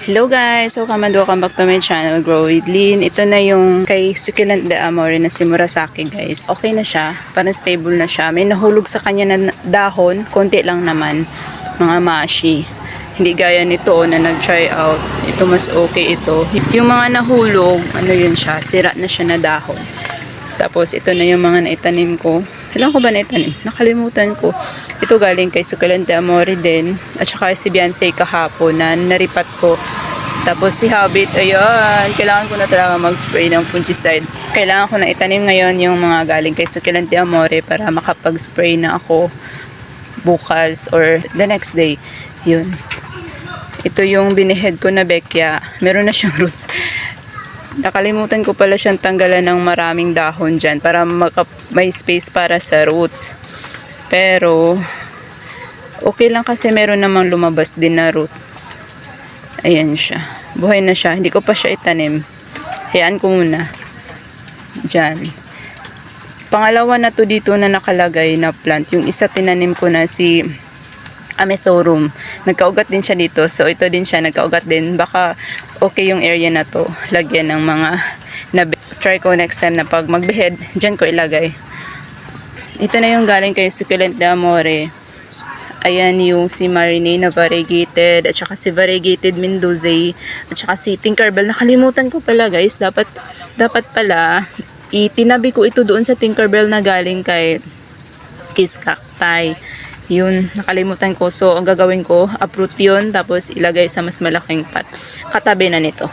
Hello guys! Welcome back to my channel, Grow with Lynn. Ito na yung kay Succulent de Amore na si Murasaki guys. Okay na siya, parang stable na siya. May nahulog sa kanya na dahon, konti lang naman, mga mashi. Hindi gaya nito na nag-try out. Ito mas okay ito. Yung mga nahulog, ano yun siya, sira na siya na dahon. Tapos ito na yung mga naitanim ko. Ilan ko ba naitanim? Nakalimutan ko. Ito galing kay Succulent de Amore din. At saka si Beyonce kahapon na naripat ko. Tapos si Habit, ayun. Kailangan ko na talaga mag-spray ng fungicide. Kailangan ko na itanim ngayon yung mga galing kay Succulent de Amore para makapag-spray na ako bukas or the next day. Yun. Ito yung binihead ko na bekya. Meron na siyang roots. Nakalimutan ko pala siyang tanggalan ng maraming dahon dyan para may space para sa roots. Pero, okay lang kasi meron namang lumabas din na roots. Ayan siya. Buhay na siya. Hindi ko pa siya itanim. Hayaan ko muna. Dyan. Pangalawa na to dito na nakalagay na plant. Yung isa tinanim ko na si Ametorum. Nagkaugat din siya dito. So, ito din siya. Nagkaugat din. Baka okay yung area na to. Lagyan ng mga try ko next time na pag magbehead, dyan ko ilagay. Ito na yung galing kay Succulent de Amore. Ayan yung si Marine na variegated. At saka si variegated Mendoza. At saka si Tinkerbell. Nakalimutan ko pala guys. Dapat pala itinabi ko ito doon sa Tinkerbell na galing kay Kiss Cacti. Yun, nakalimutan ko. So, ang gagawin ko, uproot yun, tapos ilagay sa mas malaking pot. Katabi na nito.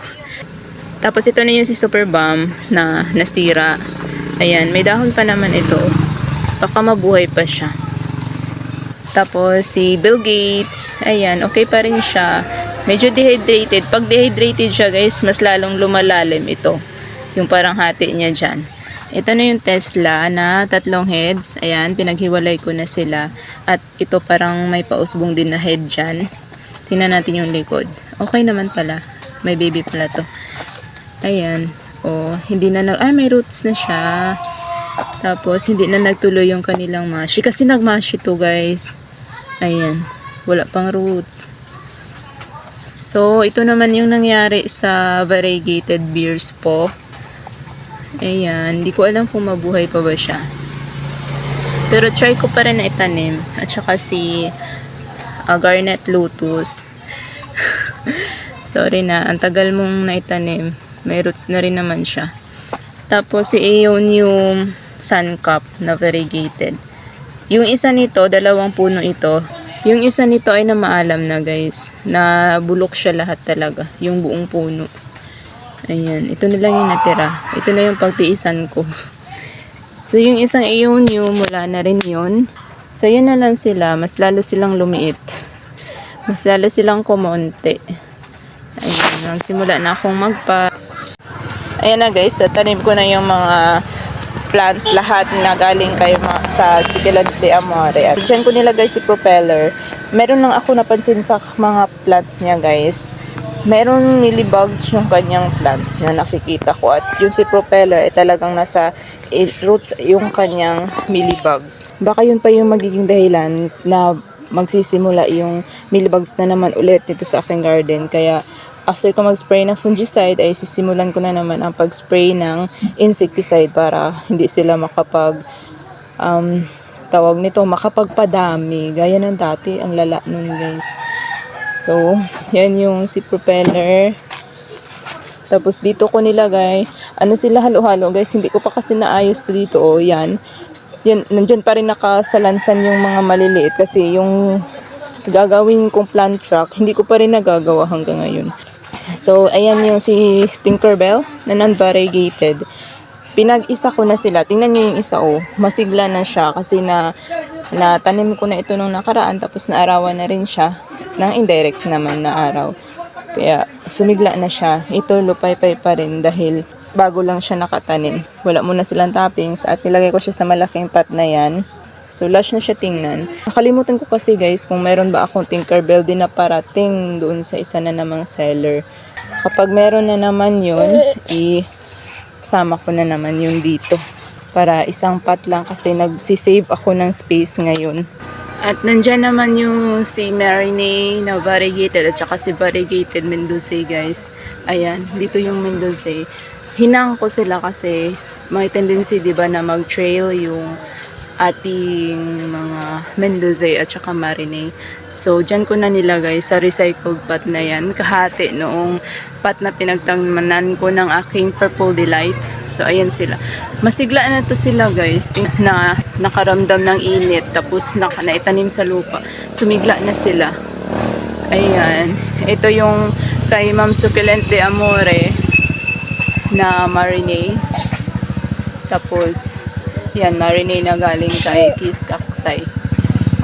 Tapos, ito na yung si Super Bomb na nasira. Ayan, may dahon pa naman ito. Baka mabuhay pa siya. Tapos, si Bill Gates. Ayan, okay pa rin siya. Medyo dehydrated. Pag dehydrated siya, guys, mas lalong lumalalim ito. Yung parang hati niya dyan. Ito na yung Tesla na 3 heads. Ayan, pinaghiwalay ko na sila. At ito parang may pausbong din na head dyan. Tingnan natin yung likod. Okay naman pala. May baby pala to. Ayan. Oh, hindi na may roots na siya. Tapos, hindi na nagtuloy yung kanilang mashi. Kasi nagmashi to guys. Ayan. Wala pang roots. So, ito naman yung nangyari sa variegated beers po. Ayan, hindi ko alam kung mabuhay pa ba siya. Pero try ko pa rin na itanim. At saka si Garnet Lotus. Sorry na, ang tagal mong naitanim. May roots na rin naman siya. Tapos si Aeonium Suncap na variegated. Yung isa nito, 2 puno ito. Yung isa nito ay na maalam na guys. Na bulok siya lahat talaga. Yung buong puno. Ayan, ito na lang yung natira. Ito na yung pagtiisan ko. So, yung isang Aeonium, wala na rin yun. So, yun na lang sila. Mas lalo silang lumiit. Mas lalo silang kumonte. Ayan, nagsimula na akong Ayan na guys, tanim ko na yung mga plants lahat na galing kayo sa Succulent de Amore. At dyan ko nilagay si Propeller. Meron lang ako napansin sa mga plants niya guys. Meron millibugs yung kanyang plants na nakikita ko. At yung si Propeller ay talagang nasa roots yung kanyang millibugs. Baka yun pa yung magiging dahilan na magsisimula yung millibugs na naman ulit dito sa aking garden. Kaya after ko mag-spray ng fungicide ay sisimulan ko na naman ang pag-spray ng insecticide para hindi sila makapagpadami. Gaya ng dati, ang lala nun guys. So, yan yung si Propeller. Tapos dito ko nilagay, sila halo-halo guys, hindi ko pa kasi naayos to dito. O, yan. Nandyan pa rin nakasalansan yung mga maliliit kasi yung gagawin kong plant truck, hindi ko pa rin nagagawa hanggang ngayon. So, ayan yung si Tinkerbell na non-variegated. Pinag-isa ko na sila. Tingnan nyo yung isa, masigla na siya kasi tanim ko na ito nung nakaraan tapos naarawan na rin siya ng indirect naman na araw. Kaya sumigla na siya. Ito lupay-pay pa rin dahil bago lang siya nakatanim. Wala muna silang toppings at nilagay ko siya sa malaking pot na yan. So lush na siya tingnan. Nakalimutan ko kasi guys kung meron ba akong Tinkerbell din na parating doon sa isa na namang seller. Kapag meron na naman yun, isama ko na naman yung dito. Para isang pot lang kasi nagsisave ako ng space ngayon. At nandyan naman yung si Marinade na variegated at saka si variegated Mendoza guys. Ayan, dito yung Mendoza. Hinang ko sila kasi may tendency 'di ba na mag-trail yung ating mga Mendoza at saka Marinade. So, dyan ko na nilagay sa recycled pot na yan. Kahati noong pot na pinagtangmanan ko ng aking Purple Delight. So, ayan sila. Masigla na to sila guys. Na nakaramdam ng init. Tapos naitanim sa lupa. Sumigla na sila. Ayan. Ito yung kay Ma'am Succulent de Amore na marinade. Tapos, yan, marinade na galing kay Kiss Cacti.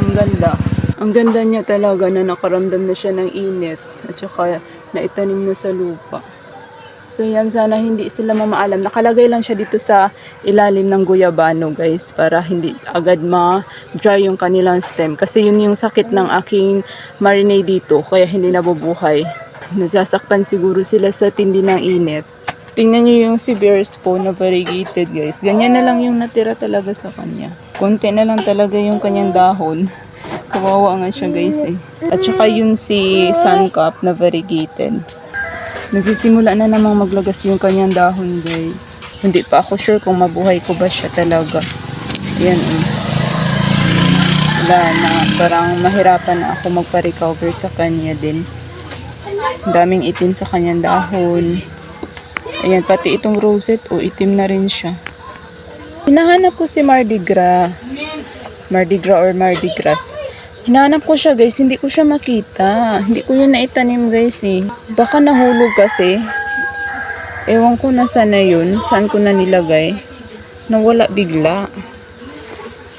Ang ganda. Ang ganda niya talaga na nakaramdam na siya ng init at saka naitanim na sa lupa. So yan, sana hindi sila mamaalam. Nakalagay lang siya dito sa ilalim ng guyabano guys para hindi agad ma-dry yung kanilang stem. Kasi yun yung sakit ng aking marinade dito kaya hindi nabubuhay. Nasasaktan siguro sila sa tindi ng init. Tingnan nyo yung si Bearspaw na variegated guys. Ganyan na lang yung natira talaga sa kanya. Konti na lang talaga yung kanyang dahon. Kawawa nga siya guys eh. At saka yun si Suncup na variegated. Nagsisimula na namang maglagas yung kanyang dahon guys. Hindi pa ako sure kung mabuhay ko ba siya talaga. Yan eh. Wala na. Parang mahirapan na ako magpa-recover sa kanya din. Ang daming itim sa kanyang dahon. Ayan, pati itong rosette, itim na rin siya. Hinahanap ko si Mardi Gras. Mardi Gras or Mardi Gras. Hinahanap ko siya guys, hindi ko siya makita. Hindi ko yun naitanim guys eh. Baka nahulog kasi. Ewan ko nasaan na yun. Saan ko na nilagay. Nawala bigla.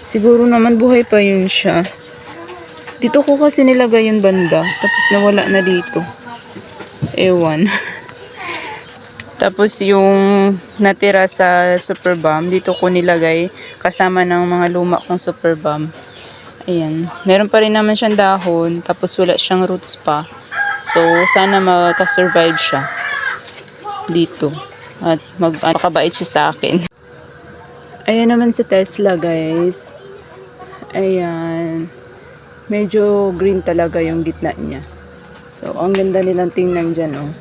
Siguro naman buhay pa yun siya. Dito ko kasi nilagay yung banda. Tapos nawala na dito. Ewan. Tapos yung natira sa Super Balm, dito ko nilagay kasama ng mga luma kong Super Balm. Ayan. Meron pa rin naman siyang dahon, tapos wala siyang roots pa. So, sana makasurvive siya dito. At magpakabait siya sa akin. Ayan naman si Tesla, guys. Ayan. Medyo green talaga yung gitna niya. So, ang ganda nilang tingnan dyan, oh.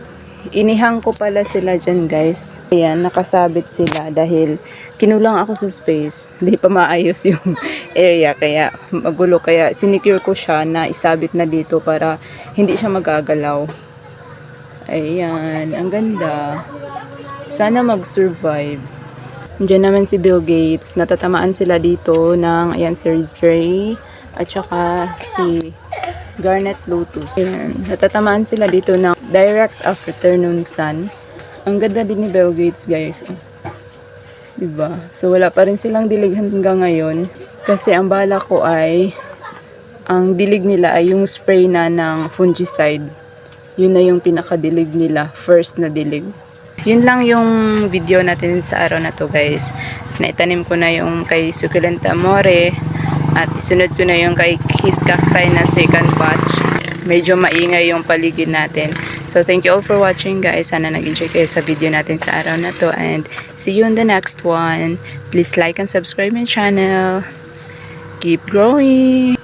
Inihang ko pala sila dyan guys. Ayan, nakasabit sila dahil kinulang ako sa space. Hindi pa maayos yung area kaya magulo. Kaya sinicure ko siya na isabit na dito para hindi siya magagalaw. Ayan, ang ganda. Sana mag-survive. Diyan naman si Bill Gates. Natatamaan sila dito ng ayan, Series Gray at saka si Garnet Lotus. Ayan, natatamaan sila dito ng direct afternoon sun. Ang ganda din ni Bill Gates guys. Diba? So wala pa rin silang dilig hanggang ngayon. Kasi ang bala ko ay ang dilig nila ay yung spray na ng fungicide. Yun na yung pinakadilig nila. First na dilig. Yun lang yung video natin sa araw na to guys. Naitanim ko na yung kay Succulent Amore. At isunod ko na yung kay Kiss Cacti na second batch. Medyo maingay yung paligid natin. So, thank you all for watching guys. Sana nag-enjoy kayo sa video natin sa araw na to. And see you in the next one. Please like and subscribe my channel. Keep growing!